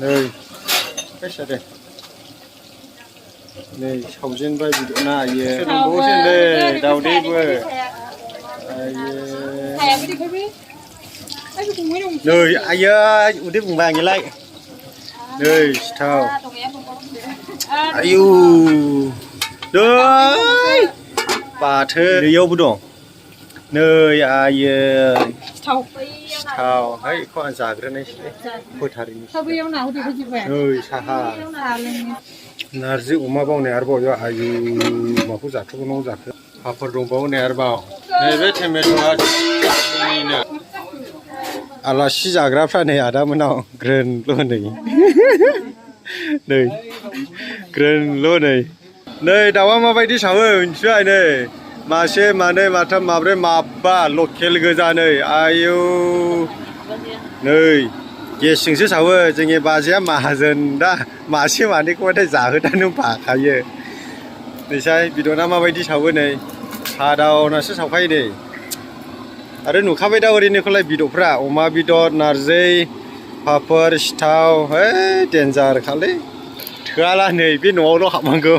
Đây. Cách sao đây? Đây, sầu riêng bay bị độ na ye. Đồng bố trên đây, đầu đi vừa. Đây, ai ơi, udah vùng vàng như lại. Đây, thao. Ayu. Đây. Bà thơ yêu bù đỏ. Nơi ai thao. Hãy có ăn giả cái này. Thôi thà đi. Nơi xa ha. Narzi umma baw ne arbaw yo ayu ma ku za thu no za kha hafar dong baw ne arbaw ne be theme to ni na ala shi jagra phra ne ada manaw gren lo nei nei gren lo nei nei dawa ma baidi sawo chai nei ma she ma nei ma tham ma bre ma ba local goja nei ayu nei ye singse sawo जोंनि बाजिया माहाजोन दा मासे मानैखौ दा जाहोदानो बाखायो नैसाय बिदना माबायदि सावो नै सादावनासो सावखायो नै आरो नुखाबाय दा ओरैनोखौलाय बिदफ्रा अमा बिदर नारजि पापर सिथाव हे डेन्जार खालै थोआला नै बे न'आवल' हाबनांगौ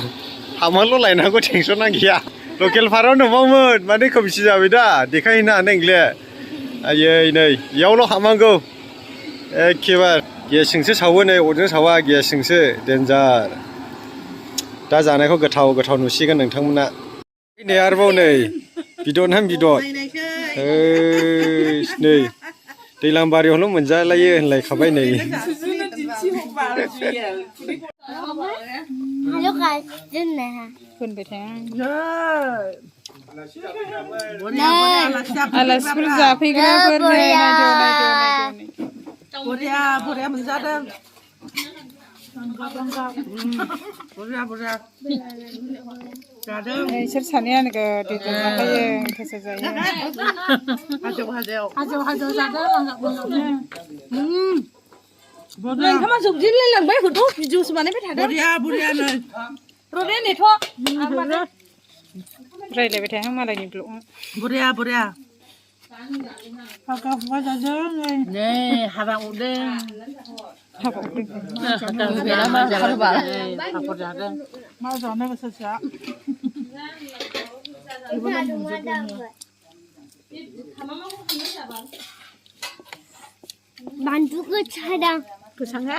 लायनांगौ टेनसना गैया लकेल फाराव न'मावमोन माने खोमसि जाबाय दा देखायहैनो हानाय नंले आयै नै इयावल' हाबनांगौ एखेबार गेसजोंसो सावो नै अरजों सावा गेसजोंसो डेन्जार दा जानायखौ गोथाव नुसिगोन नोंथांमोना नै आरोबाव नै बिदन नै दैलां बारियावल' मोनजालायो होनलायखाबाय नै आलासिफोर जाफैग्राफोर Boria menjadi. Boria. Jadi. इसोर सानैयानो गोदैजों जाफैयो गोसो जायो Hajo जादों लांगाबोनो. नोंथाङा जोबजिनलाय लांबाय हरथ' भिडिअ'सो बानायबाय थादों Boria नै. रदे नेथ' रायलायबाय थाया मालायनि ब्लग Boria. हाबा जादों नै हाबा उदों हाबा हाबा जादों मा जानो गोसोसो Bantu ke cadang. गोसाङा